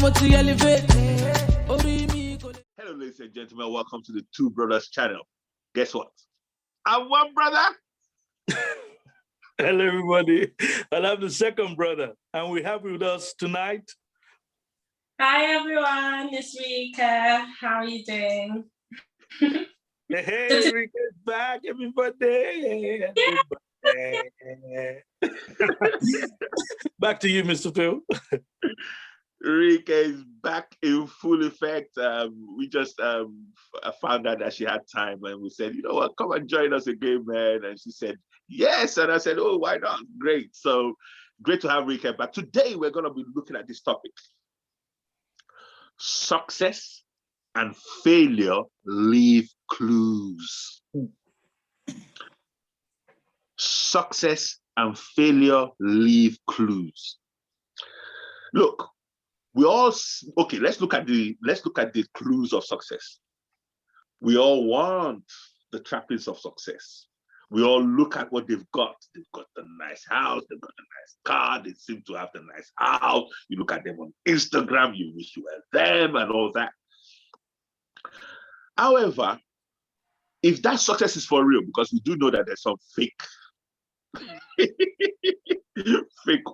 Hello, ladies and gentlemen. Welcome to the Two Brothers channel. Guess what? I'm one brother. Hello, everybody. And I'm the second brother. And we have with us tonight. Hi, everyone. It's Rika. How are you doing? Hey, Rika's back. Happy birthday. Happy birthday. Back to you, Mr. Phil. Rika is back in full effect. We just found out that she had time, and we said, you know what, come and join us again, man. And she said, yes. And I said, oh, why not? Great. So great to have Rika back. Today, we're going to be looking at this topic. Success and failure leave clues. Success and failure leave clues. Look, let's look at the clues of success. We all want the trappings of success. We all look at what they've got. They've got the nice house, they've got the nice car, they seem to have the nice house. You look at them on Instagram, you wish you were them and all that. However, if that success is for real, because we do know that there's some fake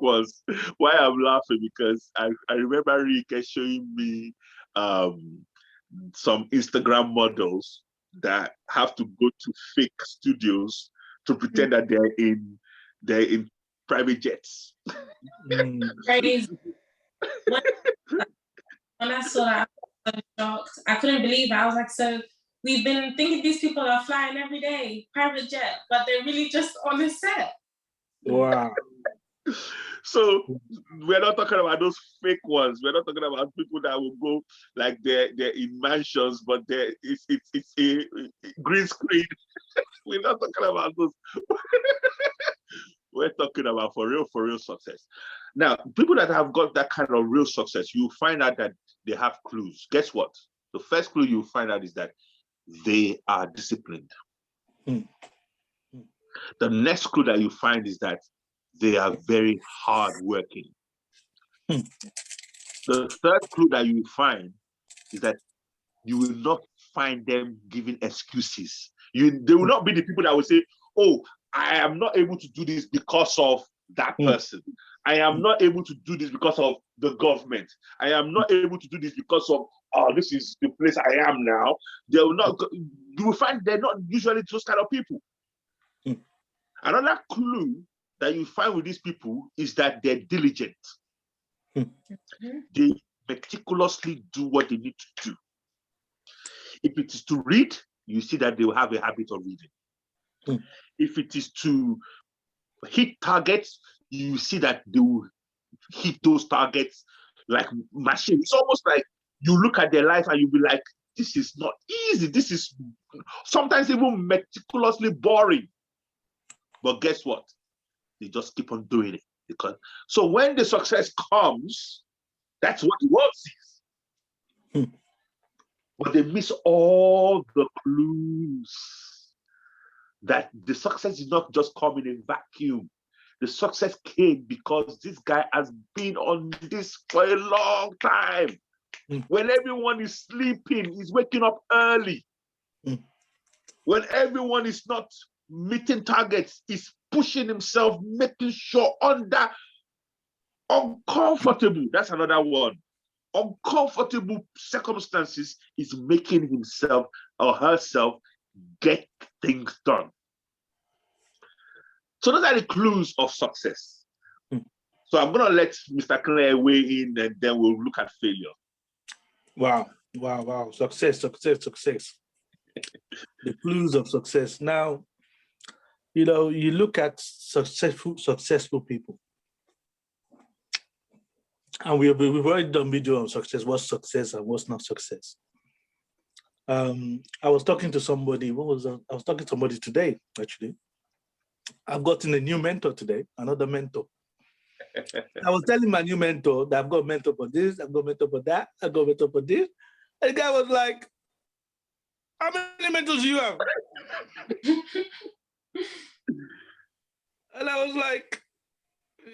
ones. Why I'm laughing, because I remember Rika showing me some Instagram models that have to go to fake studios to pretend that they're in private jets. Crazy. When I saw that, I was so shocked. I couldn't believe it. I was like, so we've been thinking these people are flying every day, private jet, but they're really just on a set. Wow. So we're not talking about those fake ones. We're not talking about people that will go like they're in mansions, but it's a green screen. We're not talking about those. We're talking about for real success. Now, people that have got that kind of real success, you find out that they have clues. Guess what? The first clue you find out is that they are disciplined. The next clue that you find is that they are very hardworking. The third clue that you find is that you will not find them giving excuses. They will not be the people that will say, oh, I am not able to do this because of that person. I am not able to do this because of the government. I am not able to do this because of, oh, this is the place I am now. They will not. You will find they're not usually those kind of people. Another clue that you find with these people is that they're diligent. They meticulously do what they need to do. If it is to read, you see that they will have a habit of reading. If it is to hit targets, you see that they will hit those targets like machines. It's almost like you look at their life and you'll be like, this is not easy. This is sometimes even meticulously boring. But guess what? They just keep on doing it. So when the success comes, that's what the world sees. But they miss all the clues that the success did not just come in a vacuum. The success came because this guy has been on this for a long time. When everyone is sleeping, he's waking up early. When everyone is not meeting targets, he's pushing himself, making sure under uncomfortable, that's another one, uncomfortable circumstances, is making himself or herself get things done. So those are the clues of success. So I'm going to let Mr. Claire weigh in, and then we'll look at failure. Wow. Success. The clues of success. Now, you know, you look at successful people. And we've already done video on success, what's success and what's not success. I was talking to somebody, I was talking to somebody today, actually. I've gotten a new mentor today, another mentor. I was telling my new mentor that I've got a mentor for this, I've got a mentor for that, I've got a mentor for this. And the guy was like, how many mentors do you have? And I was like,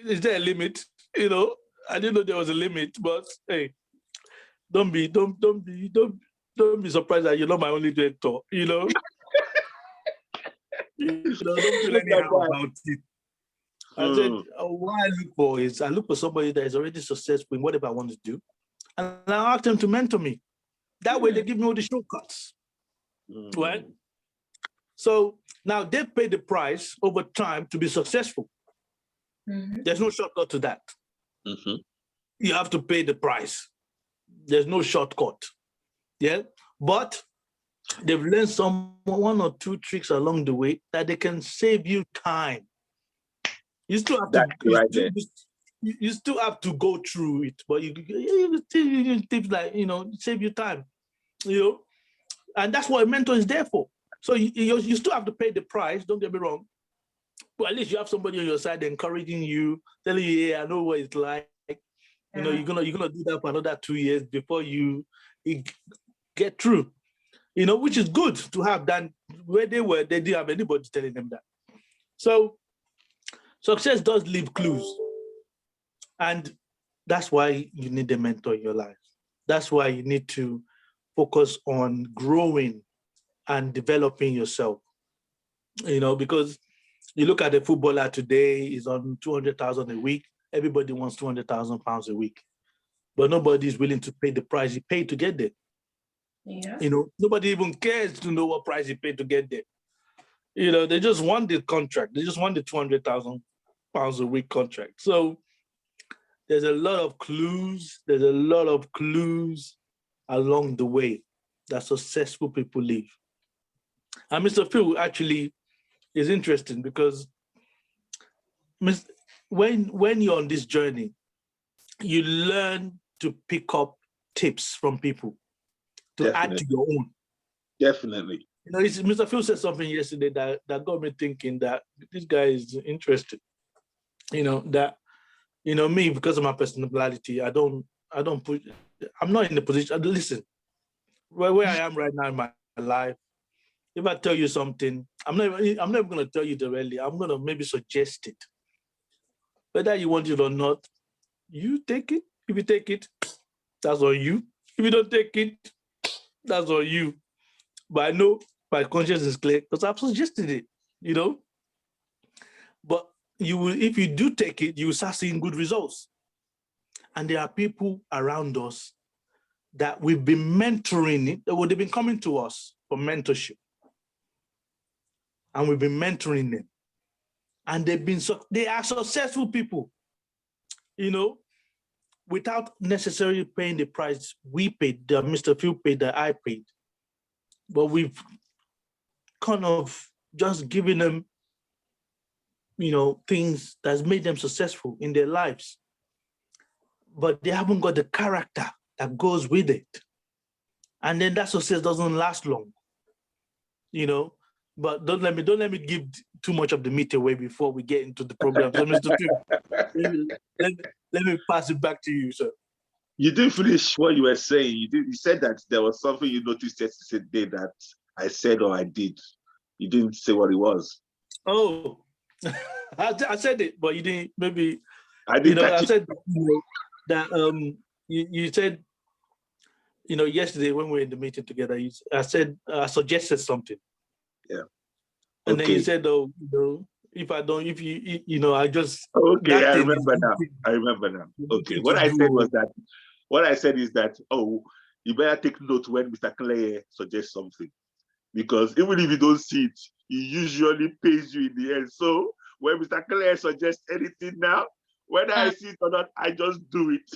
is there a limit? You know, I didn't know there was a limit, but hey, don't be surprised that you're not my only mentor. Don't feel anyhow about it. I said, what I look for somebody that is already successful in whatever I want to do, and I ask them to mentor me. That way, they give me all the shortcuts, right? So now they pay the price over time to be successful. There's no shortcut to that. You have to pay the price. There's no shortcut. Yeah, but they've learned one or two tricks along the way that they can save you time. You still have you still have to go through it, but you still tips like save you time, and that's what a mentor is there for. So you still have to pay the price. Don't get me wrong, but at least you have somebody on your side encouraging you, telling you, "Yeah, I know what it's like." You're gonna do that for another 2 years before you get through. Which is good to have done. Where they didn't have anybody telling them that. So success does leave clues. And that's why you need a mentor in your life. That's why you need to focus on growing and developing yourself. Because you look at the footballer today, is on 200,000 a week. Everybody wants 200,000 pounds a week. But nobody is willing to pay the price he paid to get there. Yeah. Nobody even cares to know what price he paid to get there. They just want the contract. They just want the 200,000 pounds a week contract. So there's a lot of clues. There's a lot of clues along the way that successful people leave. And Mr. Phil actually is interesting because when you're on this journey, you learn to pick up tips from people to add to your own. Definitely. Mr. Phil said something yesterday that got me thinking that this guy is interested. Me, because of my personality, I'm not in the position. Listen, where I am right now in my life, if I tell you something, I'm never going to tell you directly. I'm going to maybe suggest it. Whether you want it or not, you take it. If you take it, that's on you. If you don't take it, that's on you. But I know my conscience is clear because I've suggested it, But if you do take it, you will start seeing good results. And there are people around us that we've been mentoring. They've been coming to us for mentorship. And we've been mentoring them. And they are successful people, without necessarily paying the price we paid, that Mr. Phil paid, that I paid. But we've kind of just given them, things that's made them successful in their lives. But they haven't got the character that goes with it. And then that success doesn't last long, But don't let me give too much of the meat away before we get into the program. So, Mr. Phil, let me pass it back to you, sir. You didn't finish what you were saying. You said that there was something you noticed yesterday that I said or I did. You didn't say what it was. Oh, I said it, but you didn't. Maybe I didn't. I said that you said yesterday when we were in the meeting together. I suggested something. Yeah. And then you said, "Oh, if I don't, if you, I just." Okay, I remember now. Okay, what I said is that, you better take note when Mr. Clay suggests something, because even if you don't see it, he usually pays you in the end. So when Mr. Clay suggests anything now, whether I see it or not, I just do it.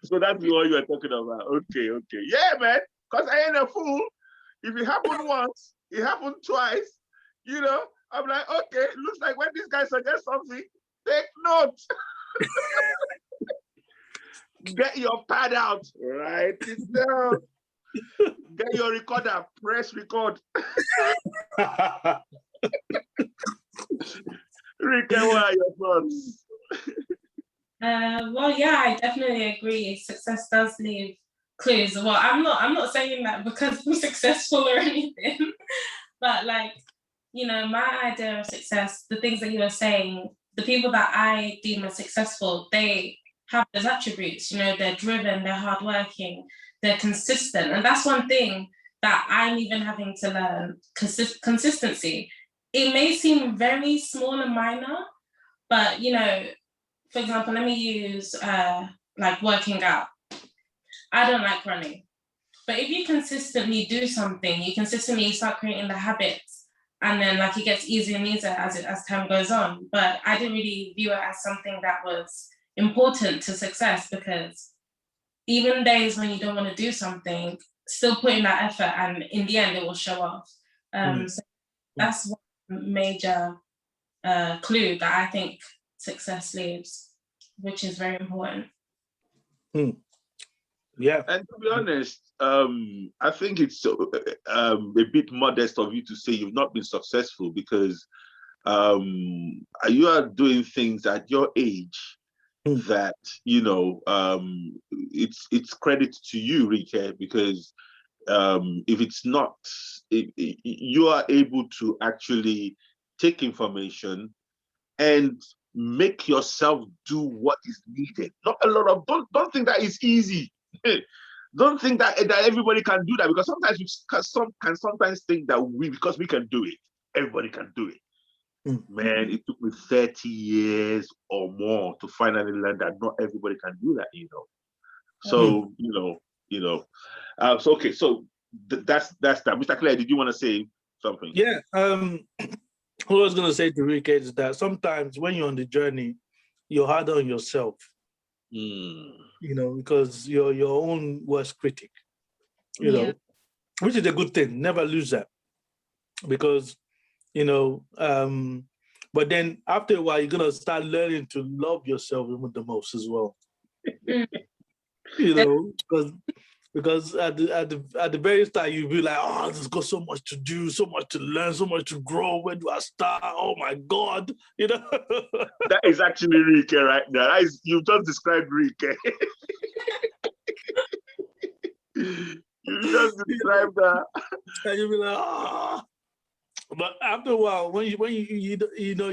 So that's what you are talking about. Okay. Yeah, man, because I ain't a fool. If it happened once, it happened twice, I'm like, okay, looks like when this guy suggests something, take note. Get your pad out, write it down. Get your recorder, press record. Rika, what are your thoughts? Well, yeah, I definitely agree. Success does leave clues. Well, I'm not saying that because I'm successful or anything, but my idea of success, the things that you were saying, the people that I deem as successful, they have those attributes. You know, they're driven, they're hardworking, they're consistent. And that's one thing that I'm even having to learn, consistency. It may seem very small and minor, but, you know, for example, let me use like working out. I don't like running. But if you consistently do something, you consistently start creating the habits, and then like it gets easier and easier as time goes on. But I didn't really view it as something that was important to success, because even days when you don't want to do something, still put in that effort, and in the end it will show off. So that's one major clue that I think success leaves, which is very important. Yeah. And to be honest, I think it's a bit modest of you to say you've not been successful, because you are doing things at your age that, you know, it's credit to you, Rike, because if it's not, you are able to actually take information and make yourself do what is needed. Not a lot of, don't think that is easy. Don't think that everybody can do that, because sometimes we can sometimes think that because we can do it, everybody can do it. Man, it took me 30 years or more to finally learn that not everybody can do that, you know. So, so okay, so that's that. Mr. Claire, did you want to say something? Yeah. What I was going to say to Rick is that sometimes when you're on the journey, you're hard on yourself. You know, because you're your own worst critic, you know, which is a good thing. Never lose that, because, you know, but then after a while, you're going to start learning to love yourself even the most as well. You know, because at the very start, you'll be like, oh, there's got so much to do, so much to learn, so much to grow. Where do I start? Oh my God, you know. That is actually Rike right now. You just described Rike. You just described that. And you'll be like, ah. But after a while, when you know,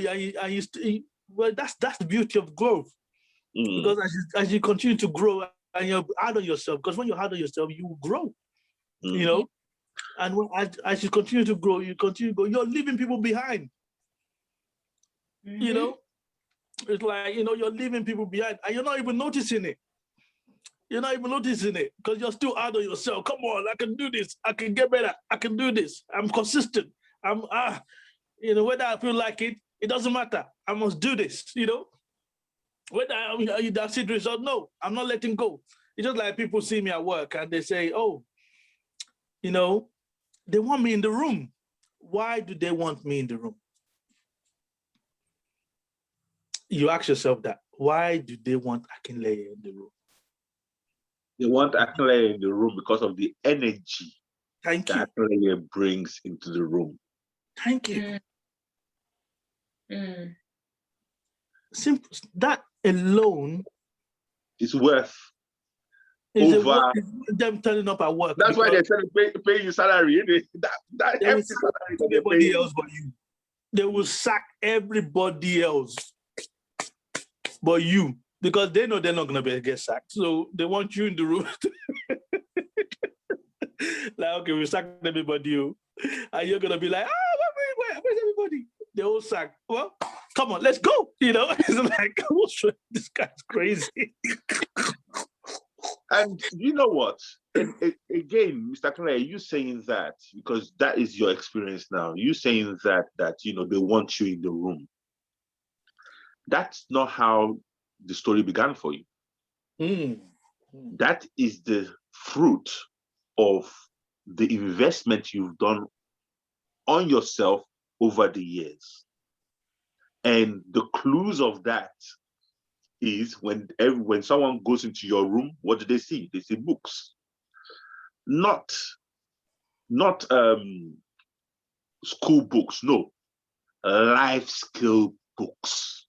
well, that's the beauty of growth. Because as you continue to grow and you're hard on yourself, because when you're hard on yourself, you will grow. You know, and as you continue to grow, you're leaving people behind. You know, it's like, you know, you're leaving people behind, and you're not even noticing it. You're not even noticing it because you're still hard on yourself. Come on, I can do this. I can get better. I can do this. I'm consistent. You know, whether I feel like it, it doesn't matter. I must do this, you know. Whether I see the result, no, I'm not letting go. It's just like people see me at work and they say, oh, you know, they want me in the room. Why do they want me in the room? You ask yourself that. Why do they want Akinleye in the room? They want Akinleye in the room because of the energy that Akinleye brings into the room. Thank you. Simple. That alone is worth over them turning up at work. That's why they said pay you salary. That empty salary to everybody else but you. They will sack everybody else but you, because they know they're not going to get sacked. So they want you in the room. Like, okay, we sacked everybody. And you're going to be like, where's everybody? They all sacked. Well, come on, let's go. You know, it's like, this guy's crazy. And you know what? Again, Mr. Clare, you saying that because that is your experience now. You saying that you know they want you in the room. That's not how the story began for you. That is the fruit of the investment you've done on yourself over the years. And the clues of that is when someone goes into your room, what do they see? They see books. Not school books, no. Life skill books.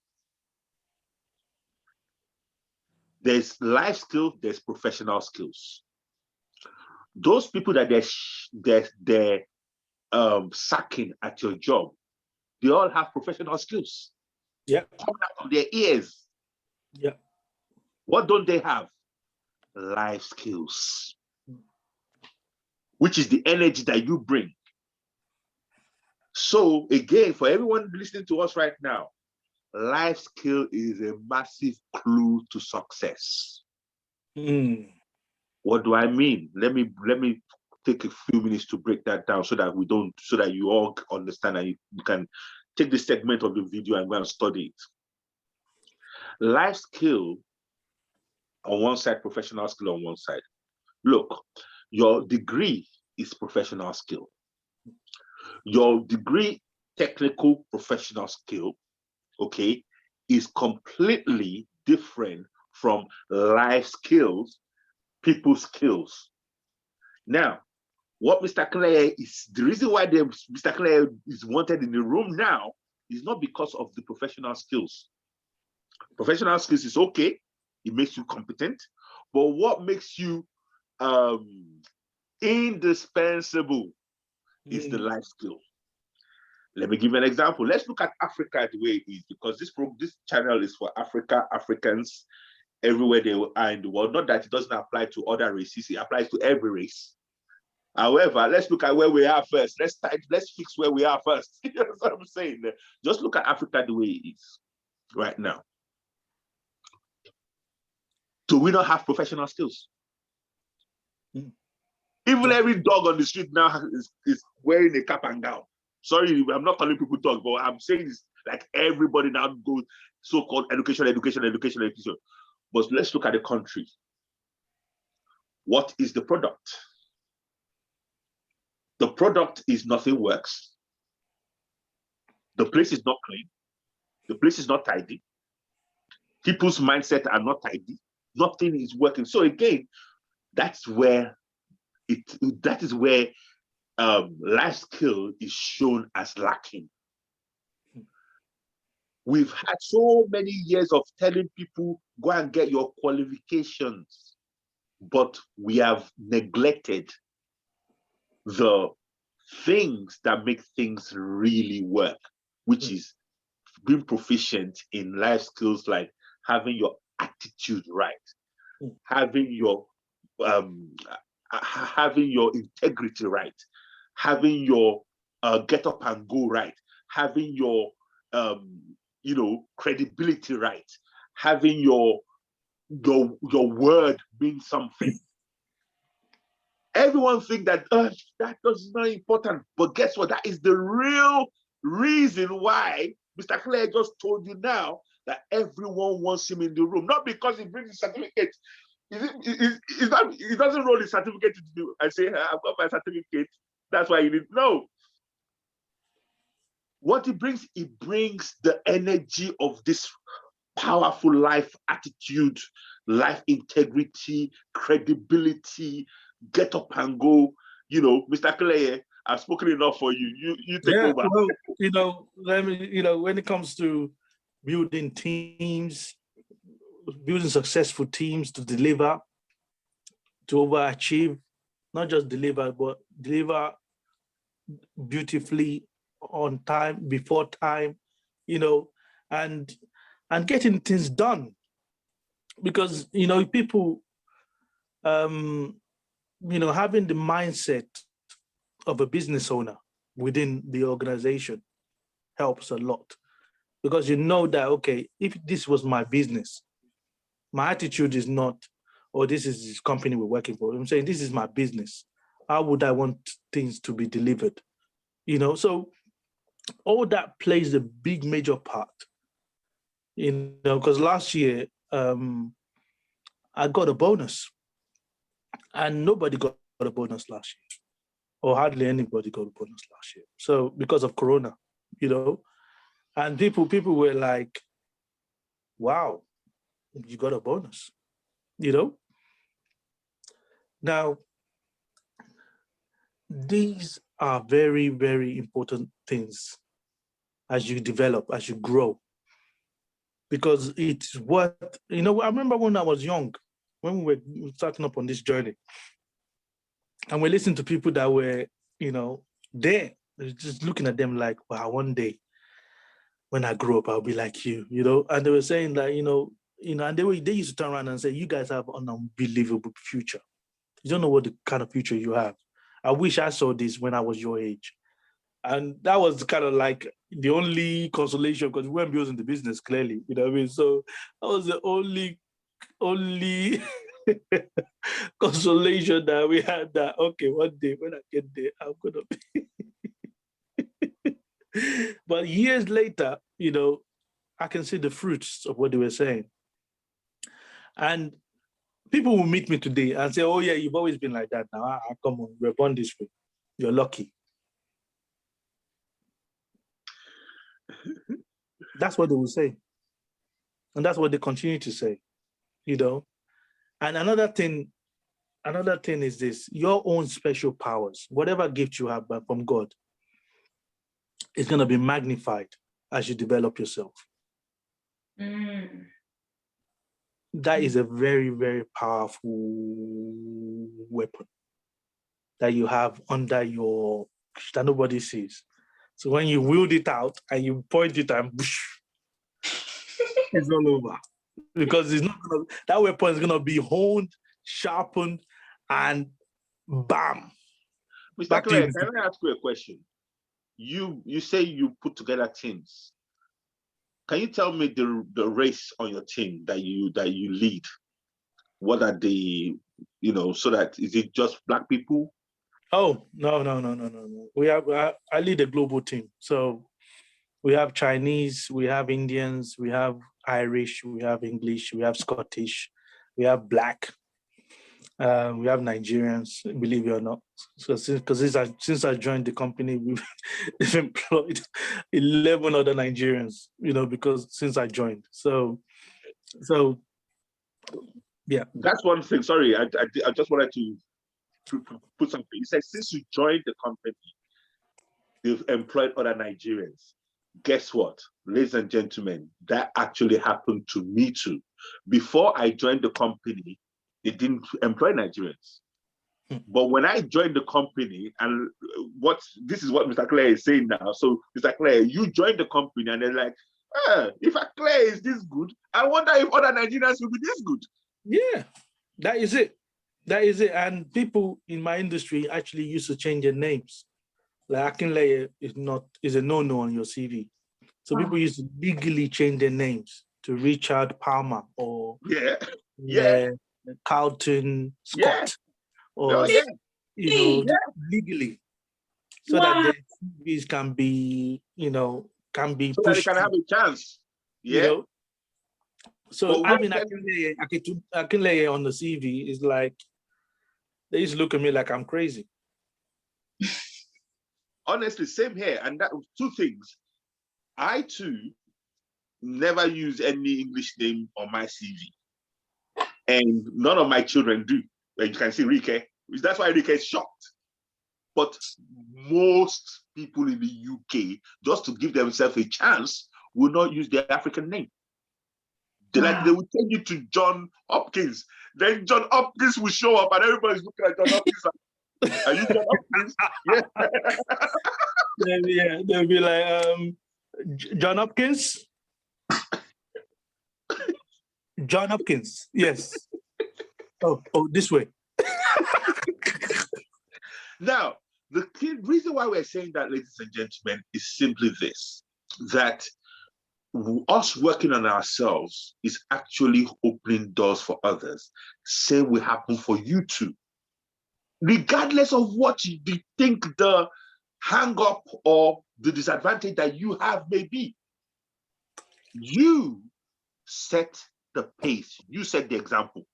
There's life skills, there's professional skills. Those people that they're sacking at your job, they all have professional skills. Yeah. Coming out of their ears. Yeah. What don't they have? Life skills, which is the energy that you bring. So again, for everyone listening to us right now, life skill is a massive clue to success. What do I mean? Let me take a few minutes to break that down so that you all understand and you can take this segment of the video and go and study it. Life skill on one side, professional skill on one side. Look, your degree is professional skill. Your degree, technical professional skill, okay, is completely different from life skills, people skills. Now, what Mr. Clay is, the reason why Mr. Clay is wanted in the room now is not because of the professional skills. Professional skills is okay, it makes you competent, but what makes you indispensable is the life skill. Let me give you an example. Let's look at Africa the way it is, because this channel is for Africa, Africans, everywhere they are in the world. Not that it doesn't apply to other races, it applies to every race. However, let's look at where we are first. Let's fix where we are first. That's what I'm saying. Just look at Africa the way it is right now. Do we not have professional skills? Even every dog on the street now is wearing a cap and gown. Sorry, I'm not calling people dogs, but I'm saying it's like everybody now goes so-called education. But let's look at the country. What is the product? The product is nothing works. The place is not clean. The place is not tidy. People's mindset are not tidy. Nothing is working. So again, that's where life skill is shown as lacking. We've had so many years of telling people, go and get your qualifications, but we have neglected the things that make things really work, which is being proficient in life skills like having your attitude right, having your integrity right, having your get up and go right, having your credibility right, having your word mean something. Everyone think that that is not important, but guess what? That is the real reason why Mr. Clay just told you now that everyone wants him in the room, not because he brings his certificate. He doesn't roll his certificate to do and say, I've got my certificate. That's why you need. No. What it brings the energy of this powerful life attitude, life integrity, credibility, get up and go. Mr. Clay, I've spoken enough for you. You take over. Well, when it comes to building teams, building successful teams to deliver, to overachieve, not just deliver, but deliver beautifully on time, before time, and getting things done. Because, people, having the mindset of a business owner within the organization helps a lot. Because that, okay, if this was my business, my attitude is not, oh, this is this company we're working for. I'm saying this is my business. How would I want things to be delivered? So all that plays a big major part. Because last year I got a bonus, and nobody got a bonus last year, or hardly anybody got a bonus last year. So because of Corona, and people were like, wow, you got a bonus, Now, these are very, very important things as you develop, as you grow. Because it's what, I remember when I was young, when we were starting up on this journey, and we listened to people that were, there, just looking at them like, wow, one day when I grow up, I'll be like you, And they were saying that, and they used to turn around and say, you guys have an unbelievable future. You don't know what the kind of future you have. I wish I saw this when I was your age. And that was kind of like the only consolation, because we weren't building the business, clearly, you know what I mean? So that was the only consolation that we had, that, okay, one day when I get there, I'm going to be. But years later, I can see the fruits of what they were saying. And people will meet me today and say, oh yeah, you've always been like that. Now, come on, we're born this way. You're lucky. That's what they will say. And that's what they continue to say, And another thing is this: your own special powers, whatever gift you have from God, is going to be magnified as you develop yourself. That is a very, very powerful weapon that you have under that nobody sees. So when you wield it out and you point it and it's all over. Because that weapon is gonna be honed, sharpened, and bam. Mr. Clay, can I ask you a question? You say you put together teams. Can you tell me the race on your team that you lead? What are the, so that, is it just Black people? Oh, no. I lead a global team. So we have Chinese, we have Indians, we have Irish, we have English, we have Scottish, we have Black, we have Nigerians, believe it or not. So since I joined the company, we've employed 11 other Nigerians, because since I joined. So yeah. That's one thing. Sorry, I just wanted to put something. You said since you joined the company, they've employed other Nigerians. Guess what, ladies and gentlemen, that actually happened to me too. Before I joined the company, they didn't employ Nigerians. But when I joined the company, and this is what Mr. Clay is saying now. So, Mr. Clay, you joined the company and they're like, if a Clay is this good, I wonder if other Nigerians will be this good. Yeah, that is it. And people in my industry actually used to change their names. Like Akinleye is a no-no on your CV. So people used to legally change their names to Richard Palmer or Carlton Scott or legally, so that their CVs can be pushed, so that they can have a chance. So having Akinleye on the CV is like, they used to look at me like I'm crazy. Honestly, same here. And that two things. I too never use any English name on my CV, and none of my children do. Like you can see Rike. That's why Rike is shocked. But most people in the UK, just to give themselves a chance, will not use their African name. They will change it to John Hopkins. Then John Hopkins will show up, and everybody's looking at John Hopkins. Are you John Hopkins? Yeah. They'll be like, John Hopkins? John Hopkins, yes. Oh, this way. Now, the reason why we're saying that, ladies and gentlemen, is simply this, that us working on ourselves is actually opening doors for others. Same will happen for you too. Regardless of what you think the hang up or the disadvantage that you have may be, you set the pace, you set the example.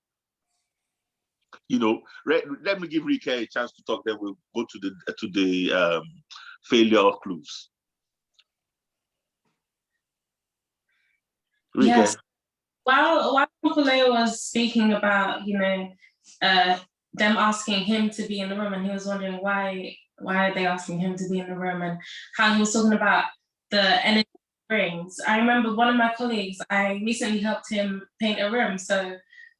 Let me give Rika a chance to talk, then we'll go to the failure of clues. Rika. Yes. While Uncle Leo was speaking about, them asking him to be in the room, and he was wondering why are they asking him to be in the room, and how he was talking about the energy it brings. I remember one of my colleagues, I recently helped him paint a room, so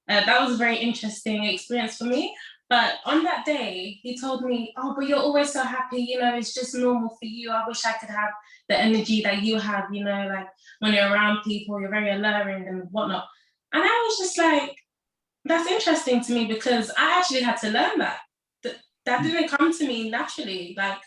that was a very interesting experience for me. But on that day, he told me, oh, but you're always so happy, it's just normal for you. I wish I could have the energy that you have, like when you're around people, you're very alluring and whatnot. And I was just like, that's interesting to me because I actually had to learn that. That didn't come to me naturally. Like,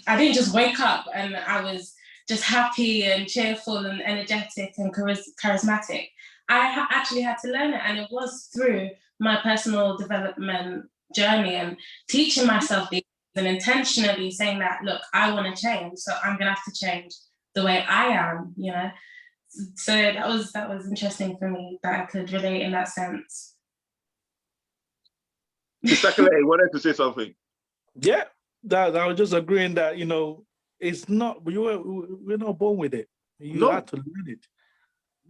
I didn't just wake up and I was just happy and cheerful and energetic and charismatic. I actually had to learn it, and it was through my personal development journey and teaching myself these and intentionally saying that, look, I want to change, so I'm gonna have to change the way I am, you know. So that was interesting for me that I could relate in that sense. Mr. Clay, you wanted to say something? Yeah, that I was just agreeing that, you know, it's not, we're not born with it. You have to learn it.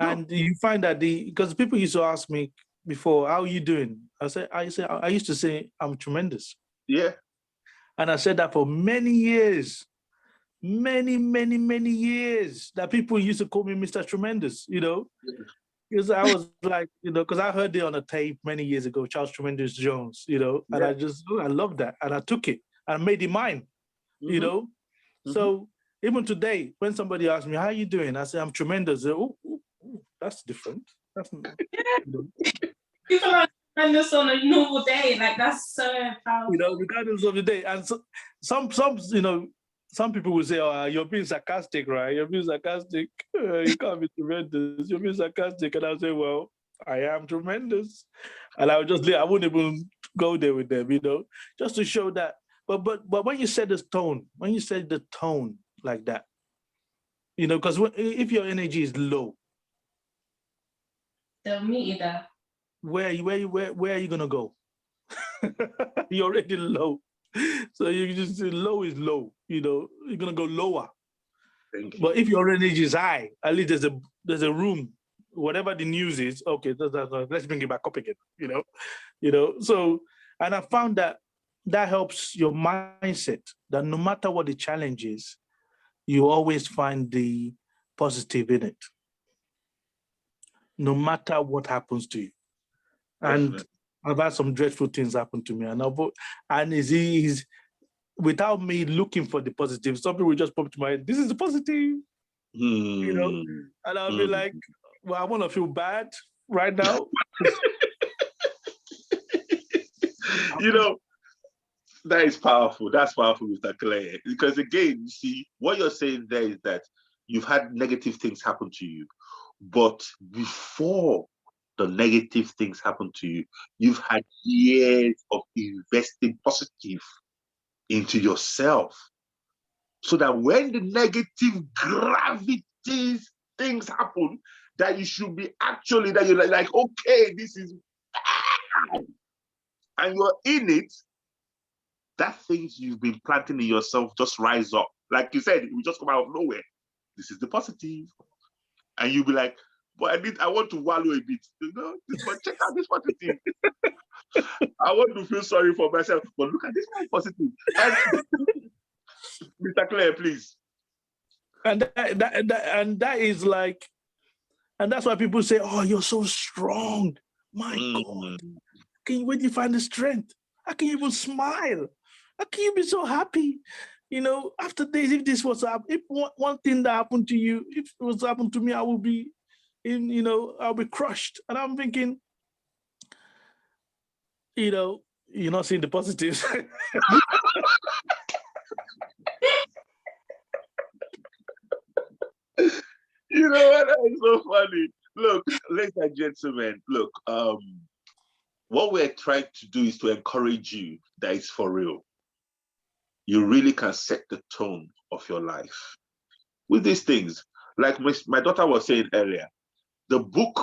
No. And you find that because people used to ask me before, how are you doing? I used to say, I'm tremendous. Yeah. And I said that for many years, many years, that people used to call me Mr. Tremendous, you know? Because I was like, you know, because I heard it on a tape many years ago, Charles Tremendous Jones, you know, and I loved that. And I took it and made it mine, you know? So even today, when somebody asks me, how are you doing? I say, I'm tremendous. They, oh, that's different. That's you know. People are tremendous on a normal day. Like, that's so powerful. You know, regardless of the day. And so, some, you know, some people will say, oh, you're being sarcastic, right? You're being sarcastic. You can't be tremendous. You're being sarcastic. And I'll say, well, I am tremendous. And I wouldn't even go there with them, you know, just to show that. But when you said this tone, when you said the tone like that, you know, because if your energy is low, they'll meet you there. Where are you gonna go? You're already low. So you just say low is low, you know, you're gonna go lower. But if your energy is high, at least there's a room, whatever the news is, okay, let's bring it back up again, you know. So, and I found that helps your mindset, that no matter what the challenge is, you always find the positive in it, no matter what happens to you. And I've had some dreadful things happen to me, and is without me looking for the positive, something will just pop to my head. This is the positive, you know, and I'll be like, well, I want to feel bad right now. You know, that is powerful. That's powerful, Mr. Clay. Because again, you see, what you're saying there is that you've had negative things happen to you, but before the negative things happen to you, you've had years of investing positive into yourself, so that when the negative gravity things happen, that you should be actually, that you're like, okay, this is bad, and you're in it, that things you've been planting in yourself just rise up. Like you said, it will just come out of nowhere. This is the positive. And you'll be like, but I want to wallow a bit. You know, but check out this positive. I want to feel sorry for myself, but look at this one positive. And Mr. Claire, please. And that is like, and that's why people say, oh, you're so strong. My God. Where do you find the strength? How can you even smile? How can you be so happy? You know, after this, if this was up, if one thing that happened to you, if it was happened to me, I will be I'll be crushed. And I'm thinking, you know, you're not seeing the positives. You know what? That's so funny. Look, ladies and gentlemen, look, what we're trying to do is to encourage you that it's for real. You really can set the tone of your life with these things. Like my daughter was saying earlier, the book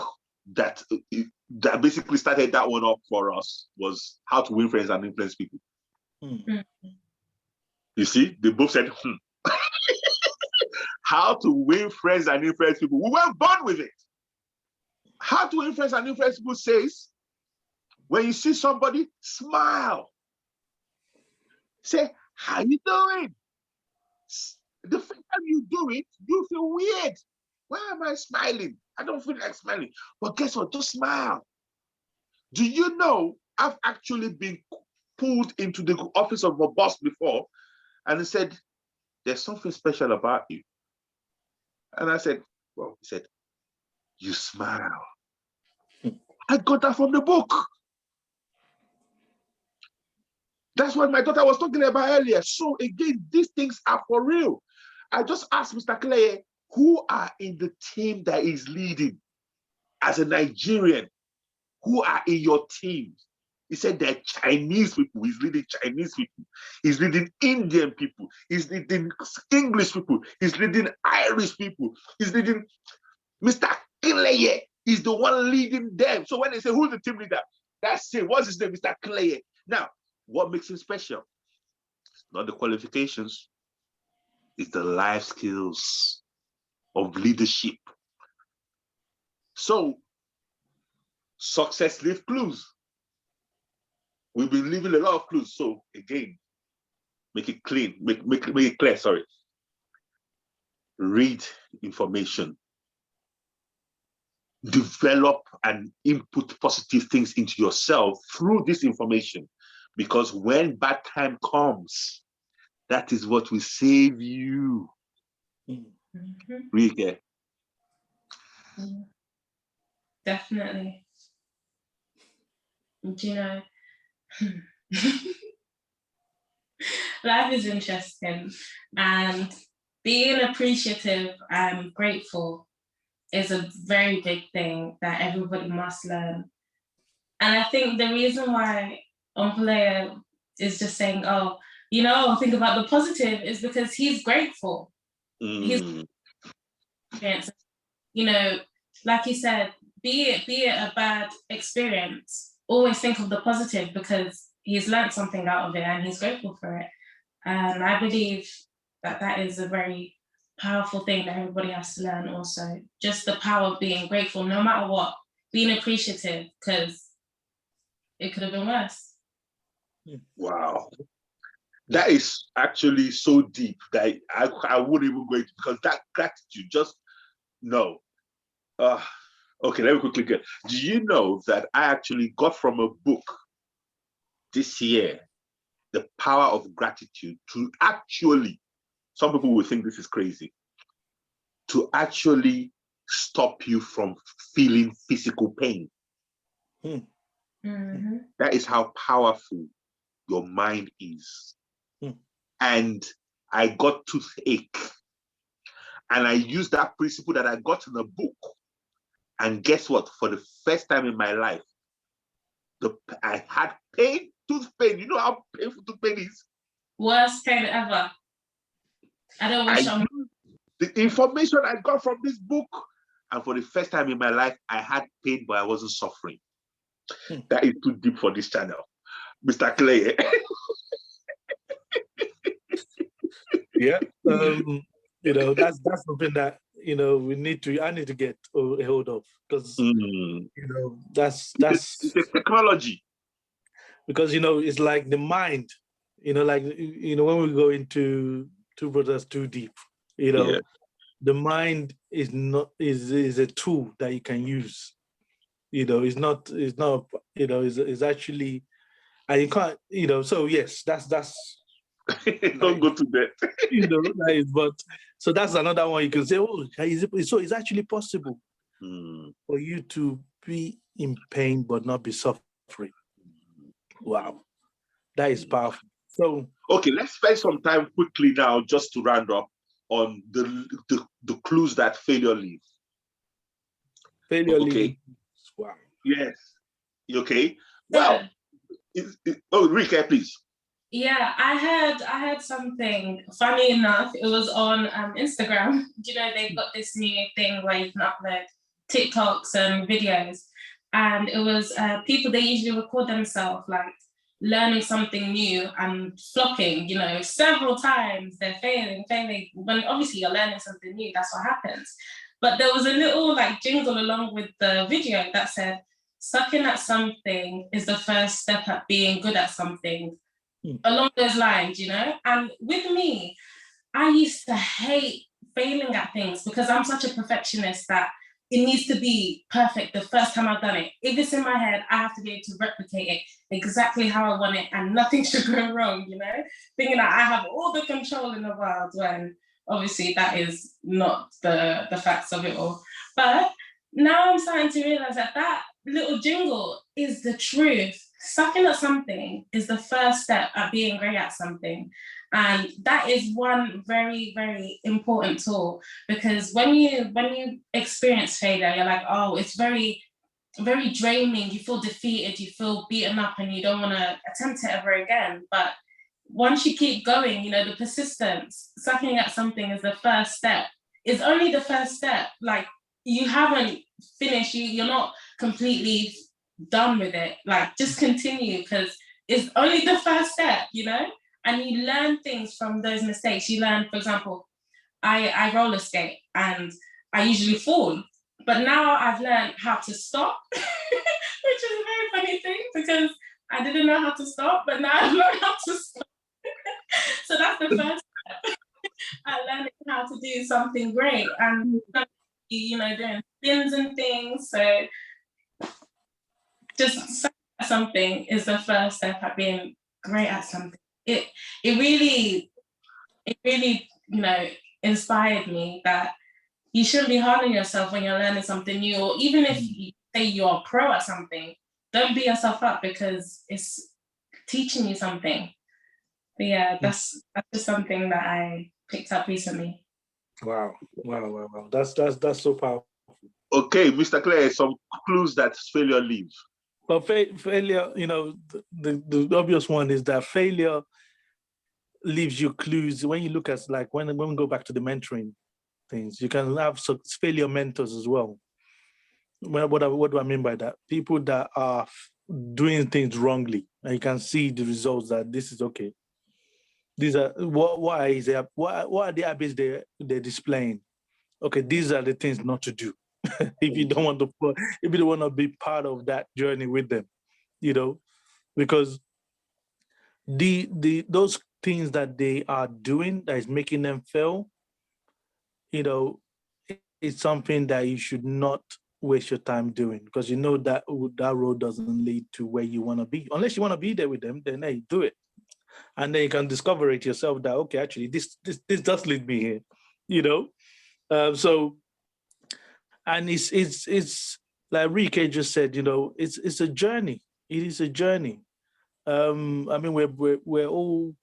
that basically started that one up for us was How to Win Friends and Influence People. You see, the book said, How to Win Friends and Influence People. We weren't born with it. How to Win Friends and Influence People says, when you see somebody, smile. Say, how you doing? The first time you do it, you feel weird. Why am I smiling? I don't feel like smiling. But guess what? Just smile. Do you know I've actually been pulled into the office of a boss before, and he said, there's something special about you. And I said, well, he said, you smile. I got that from the book. That's what my daughter was talking about earlier. So again, these things are for real. I just asked Mr. Clay, who are in the team that is leading as a Nigerian? Who are in your team? He said they're Chinese people. He's leading Chinese people. He's leading Indian people. He's leading English people. He's leading Irish people. He's leading Mr. Clay. He's the one leading them. So when they say, who's the team leader? That's it. What's his name? Mr. Clay. Now, what makes him special? Not the qualifications. It's the life skills of leadership. So, success leaves clues. We've been leaving a lot of clues. So again, make it clean, make it clear, sorry. Read information. Develop and input positive things into yourself through this information. Because when bad time comes, that is what will save you. Mm-hmm. Really care. Definitely. Do you know, life is interesting, and being appreciative and grateful is a very big thing that everybody must learn. And I think the reason why Ompalea is just saying, oh, think about the positive, is because he's grateful. He's, like you said, be it a bad experience, always think of the positive, because he's learned something out of it and he's grateful for it. And I believe that is a very powerful thing that everybody has to learn also. Just the power of being grateful, no matter what, being appreciative, because it could have been worse. Wow. That is actually so deep that I wouldn't even go into, because that gratitude, just no. Okay, let me quickly get. Do you know that I actually got from a book this year, The Power of Gratitude, to actually, some people will think this is crazy, to actually stop you from feeling physical pain. Mm-hmm. That is how powerful your mind is. And I got toothache. And I used that principle that I got in the book. And guess what? For the first time in my life, I had pain, tooth pain. You know how painful tooth pain is? Worst pain ever. I don't wish the information I got from this book, and for the first time in my life, I had pain, but I wasn't suffering. That is too deep for this channel, Mr. Clay. Yeah, that's something that I need to get a hold of, because that's it's a technology. Because it's like the mind, when we go into Two Brothers Too Deep, the mind is a tool that you can use. It's actually, and you can't, so yes, that's don't go to bed. That is, but so that's another one you can say, oh, so it's actually possible for you to be in pain but not be suffering. Wow, that is powerful. So okay, let's spend some time quickly now, just to round up, on the clues that failure leaves. Failure leaves. Wow. Yes. Okay. Well, Rika, please. Yeah, I heard something. Funny enough, it was on Instagram. They've got this new thing where you can upload TikToks and videos, and it was people, they usually record themselves like learning something new and flopping, several times. They're failing. When obviously you're learning something new, that's what happens. But there was a little like jingle along with the video that said, "Sucking at something is the first step at being good at something." Along those lines, And with me, I used to hate failing at things, because I'm such a perfectionist that it needs to be perfect the first time I've done it. If it's in my head, I have to be able to replicate it exactly how I want it, and nothing should go wrong, Thinking that I have all the control in the world, when obviously that is not the facts of it all. But now I'm starting to realize that little jingle is the truth. Sucking at something is the first step at being great at something. And that is one very, very important tool, because when you experience failure, you're like, oh, it's very, very draining. You feel defeated, you feel beaten up, and you don't want to attempt it ever again. But once you keep going, you know, the persistence, sucking at something is the first step. It's only the first step. Like, you haven't finished, you're not completely done with it. Like, just continue, because it's only the first step, you know? And you learn things from those mistakes. You learn, for example, I roller skate and I usually fall. But now I've learned how to stop, which is a very funny thing, because I didn't know how to stop, but now I've learned how to stop. So that's the first step. At learning how to do something great, and you know, doing spins and things. So just something is the first step at being great at something. It really, you know, inspired me that you shouldn't be hard on yourself when you're learning something new, or even if you say you're a pro at something, don't beat yourself up because it's teaching you something. But yeah, that's just something that I picked up recently. Wow. That's so powerful. Okay, Mr. Clare, some clues that failure leaves. But failure, you know, the obvious one is that failure leaves you clues. When you look at, like, when we go back to the mentoring things, you can have failure mentors as well. What do I mean by that? People that are doing things wrongly, and you can see the results that this is okay. These are what are the habits they're displaying? Okay, these are the things not to do. If you don't want to be part of that journey with them, you know, because those things that they are doing that is making them fail, you know, it's something that you should not waste your time doing, because you know that road doesn't lead to where you want to be. Unless you want to be there with them, then hey, do it. And then you can discover it yourself that, okay, actually, this does lead me here, you know? So, and it's like Rike just said, you know, it's a journey. It is a journey. I mean, we're all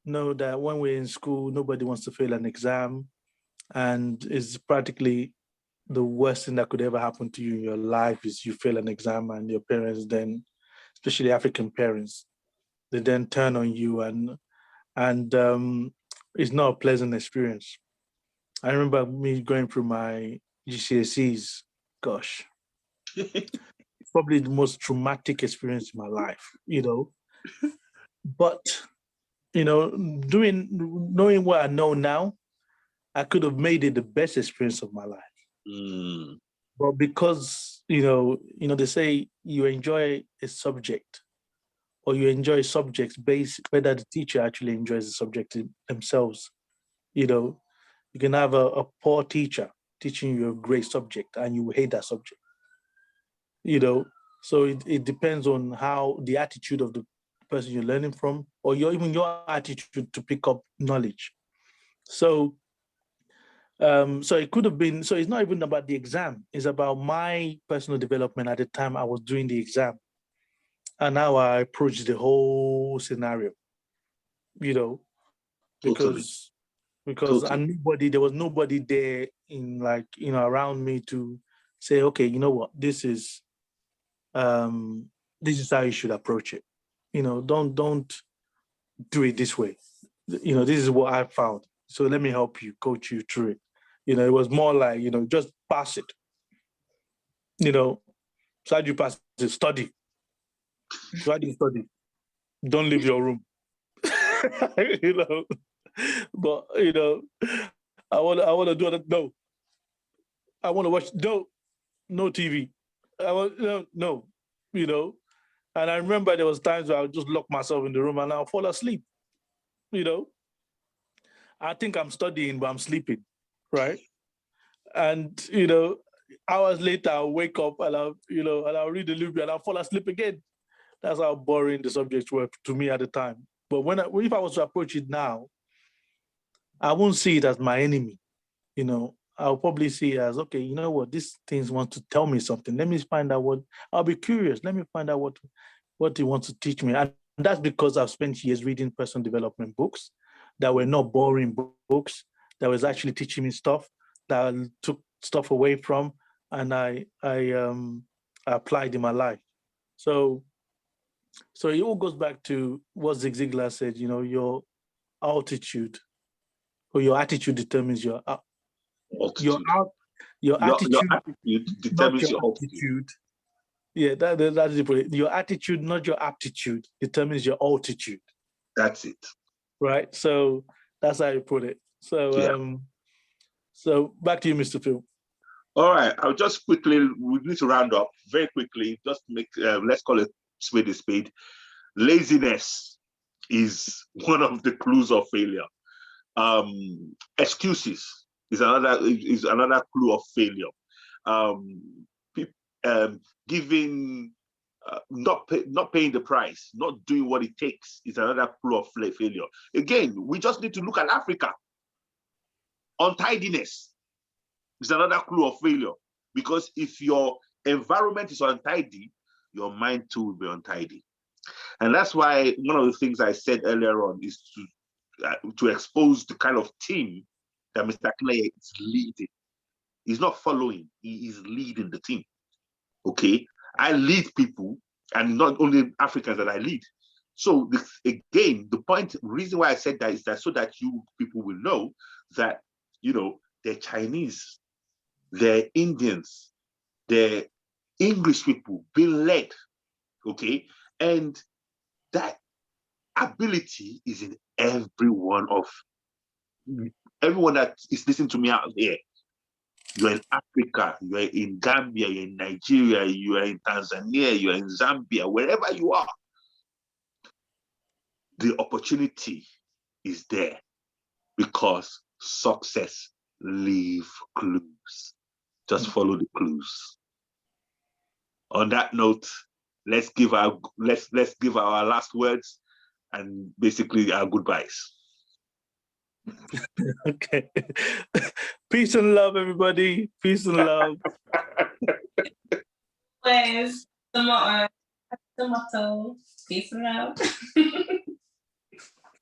know that when we're in school, nobody wants to fail an exam, and it's practically the worst thing that could ever happen to you in your life is you fail an exam, and your parents then, especially African parents, they then turn on you, and it's not a pleasant experience. I remember me going through my GCSEs. Gosh, probably the most traumatic experience in my life, you know. But, you know, knowing what I know now, I could have made it the best experience of my life. But because, you know, they say you enjoy a subject, or you enjoy subjects based whether the teacher actually enjoys the subject themselves. You know, you can have a poor teacher teaching you a great subject and you hate that subject. You know, so it depends on how the attitude of the person you're learning from, or even your attitude to pick up knowledge. So so it could have been, so it's not even about the exam, it's about my personal development at the time I was doing the exam, and how I approached the whole scenario, you know, because and there was nobody there in, like, you know, around me to say, okay, you know what, this is how you should approach it. You know, don't do it this way. You know, this is what I found, so let me help you, coach you through it. You know, it was more like, you know, just pass it. You know, so how do you pass it? Study. So how do you study? Don't leave your room. You know, but, you know, I want to do it. No, I want to watch. No TV. No, you know. And I remember there was times where I would just lock myself in the room and I'll fall asleep. You know, I think I'm studying, but I'm sleeping, right? And, you know, hours later I'll wake up and I'll read a little bit and I'll fall asleep again. That's how boring the subjects were to me at the time. But if I was to approach it now, I won't see it as my enemy. You know, I'll probably see it as, okay, you know what, these things want to tell me something. Let me find out what, I'll be curious. Let me find out what he wants to teach me. And that's because I've spent years reading personal development books that were not boring books, that was actually teaching me stuff that I took stuff away from, and I applied in my life. So it all goes back to what Zig Ziglar said, you know, your altitude or your attitude determines your Altitude. your attitude, attitude not determines your your altitude. aptitude. Yeah, that's it. Your attitude, not your aptitude, determines your altitude. That's it. Right. So that's how you put it. So Yeah. So back to you, Mr. Phil. All right. I'll just quickly, we need to round up very quickly. Just make let's call it spade a spade. Laziness is one of the clues of failure. Excuses is another clue of failure. Giving not paying the price, not doing what it takes is another clue of failure. Again, we just need to look at Africa. Untidiness is another clue of failure, because if your environment is untidy, your mind too will be untidy. And that's why one of the things I said earlier on is to expose the kind of team that Mr. Clay is leading. He's not following, he is leading the team. Okay, I lead people, and not only Africans that I lead. So again, the reason why I said that is that so that you people will know that, you know, they're Chinese, they're Indians, they're English people being led. Okay, and that ability is in everyone that is listening to me out there. You're in Africa, you're in Gambia, you're in Nigeria, you are in Tanzania, you're in Zambia, wherever you are, the opportunity is there, because success leave clues. Just follow the clues. On that note, let's give our last words and basically our goodbyes. Okay. Peace and love, everybody. Peace and love. Where's the motto? The motto. Peace and love.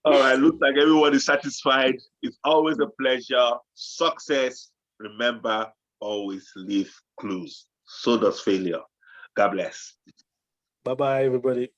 All right, looks like everyone is satisfied. It's always a pleasure. Success, remember, always leave clues. So does failure. God bless. Bye-bye, everybody.